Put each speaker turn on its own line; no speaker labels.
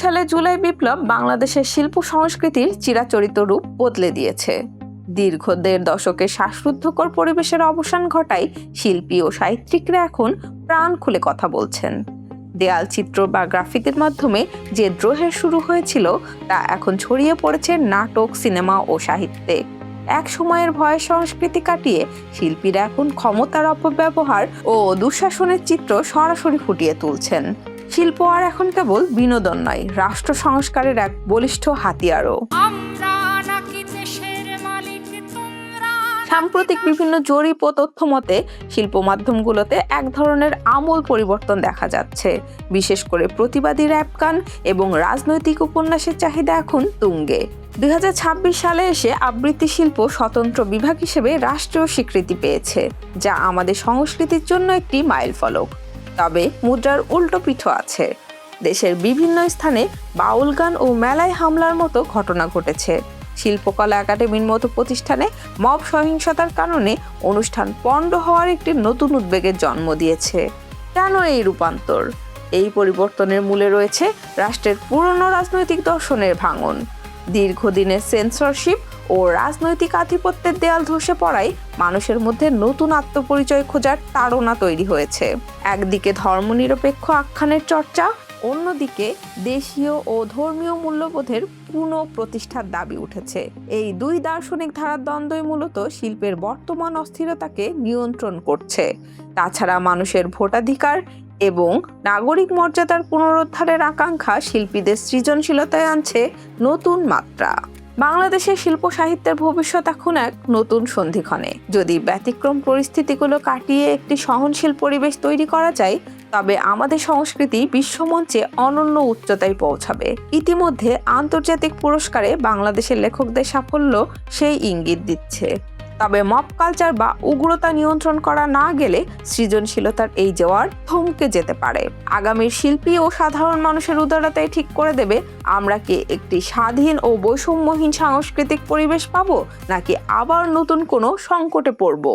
সালে জুলাই বিপ্লব বাংলাদেশের শিল্প সংস্কৃতির চিরাচরিত রূপ বদলে দিয়েছে। দীর্ঘ ১.৫ দশকের শ্বাসরুদ্ধকর পরিবেশের অবসান ঘটায় শিল্পী ও সাহিত্যিকরা এখন প্রাণ খুলে কথা বলছেন। দেয়াল চিত্র বা গ্রাফিকের মাধ্যমে যে দ্রোহের শুরু হয়েছিল তা এখন ছড়িয়ে পড়েছে নাটক, সিনেমা ও সাহিত্যে। এক সময়ের ভয়ের সংস্কৃতি কাটিয়ে শিল্পীরা এখন ক্ষমতার অপব্যবহার ও দুঃশাসনের চিত্র সরাসরি ফুটিয়ে তুলছেন। শিল্প আর এখন কেবল বিনোদন নয়, রাষ্ট্র সংস্কারের এক বলিষ্ঠ হাতিয়ারও। সাম্প্রতিক বিভিন্ন জরিপ ও তথ্য মতে শিল্প মাধ্যমগুলোতে এক ধরনের আমূল পরিবর্তন দেখা যাচ্ছে। বিশেষ করে প্রতিবাদী র‍্যাপ গান এবং রাজনৈতিক উপন্যাসের চাহিদা এখন তুঙ্গে। ২০২৬ সালে এসে আবৃত্তি শিল্প স্বতন্ত্র বিভাগ হিসেবে রাষ্ট্রীয় স্বীকৃতি পেয়েছে, যা আমাদের সংস্কৃতির জন্য একটি মাইলফলক। তবে মুদ্রার উল্টো পিঠও আছে। দেশের বিভিন্ন স্থানে বাউল গান ও মেলায় হামলার মতো ঘটনা ঘটেছে। শিল্পকলা একাডেমির মতো প্রতিষ্ঠানে মব সহিংসতার কারণে অনুষ্ঠান পণ্ড হওয়ার একটি নতুন উদ্বেগের জন্ম দিয়েছে। কেন এই রূপান্তর? এই পরিবর্তনের মূলে রয়েছে রাষ্ট্রের পুরনো রাজনৈতিক দর্শনের ভাঙন। দীর্ঘদিনের সেন্সরশিপ ও রাজনৈতিক আধিপত্যের দেয়াল ধসে পড়ায় মানুষের মধ্যে নতুন আত্মপরিচয় খোঁজার তাড়না তৈরি হয়েছে। একদিকে ধর্মনিরপেক্ষ আখ্যানের চর্চা, অন্যদিকে দেশীয় ও ধর্মীয় মূল্যবোধের পুনঃপ্রতিষ্ঠার দাবি উঠেছে। এই দুই দার্শনিক ধারার দ্বন্দ্বই মূলত শিল্পের বর্তমান অস্থিরতাকে নিয়ন্ত্রণ করছে। তাছাড়া মানুষের ভোটাধিকার এবং নাগরিক মর্যাদার পুনরুদ্ধারের আকাঙ্ক্ষা শিল্পীদের সৃজনশীলতায় আনছে নতুন মাত্রা। বাংলাদেশের শিল্প সাহিত্যের ভবিষ্যৎ এখন এক নতুন সন্ধিক্ষণে। যদি ব্যতিক্রম পরিস্থিতিগুলো কাটিয়ে একটি সহনশীল পরিবেশ তৈরি করা যায়, তবে আমাদের সংস্কৃতি বিশ্বমঞ্চে অনন্য উচ্চতায় পৌঁছাবে। ইতিমধ্যে আন্তর্জাতিক পুরস্কারে বাংলাদেশের লেখকদের সাফল্য সেই ইঙ্গিত দিচ্ছে। তবে মব কালচার বা উগ্রতা নিয়ন্ত্রণ করা না গেলে সৃজনশীলতার এই জোয়ার থমকে যেতে পারে। আগামীর শিল্পী ও সাধারণ মানুষের উদারতাই ঠিক করে দেবে আমরা কি একটি স্বাধীন ও বৈষম্যহীন সাংস্কৃতিক পরিবেশ পাবো, নাকি আবার নতুন কোনো সংকটে পড়ব।